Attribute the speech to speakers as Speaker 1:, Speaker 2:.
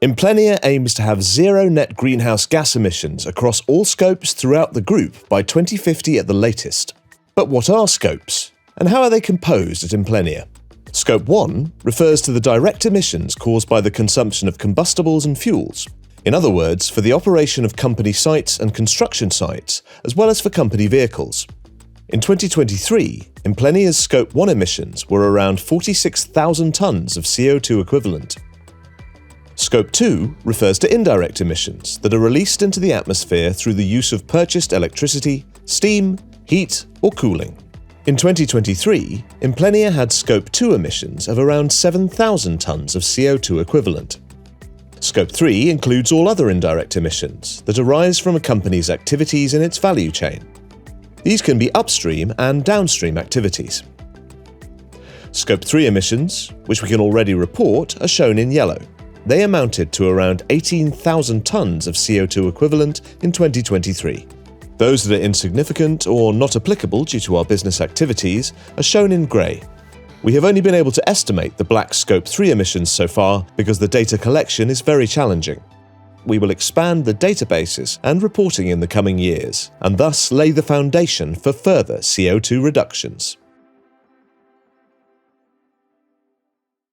Speaker 1: Implenia aims to have zero net greenhouse gas emissions across all scopes throughout the group by 2050 at the latest. But what are scopes? And how are they composed at Implenia? Scope 1 refers to the direct emissions caused by the consumption of combustibles and fuels. In other words, for the operation of company sites and construction sites, as well as for company vehicles. In 2023, Implenia's Scope 1 emissions were around 46,000 tonnes of CO2 equivalent. Scope 2 refers to indirect emissions that are released into the atmosphere through the use of purchased electricity, steam, heat, or cooling. In 2023, Implenia had Scope 2 emissions of around 7,000 tonnes of CO2 equivalent. Scope 3 includes all other indirect emissions that arise from a company's activities in its value chain. These can be upstream and downstream activities. Scope 3 emissions, which we can already report, are shown in yellow. They amounted to around 18,000 tonnes of CO2 equivalent in 2023. Those that are insignificant or not applicable due to our business activities are shown in grey. We have only been able to estimate the black Scope 3 emissions so far because the data collection is very challenging. We will expand the databases and reporting in the coming years, and thus lay the foundation for further CO2 reductions.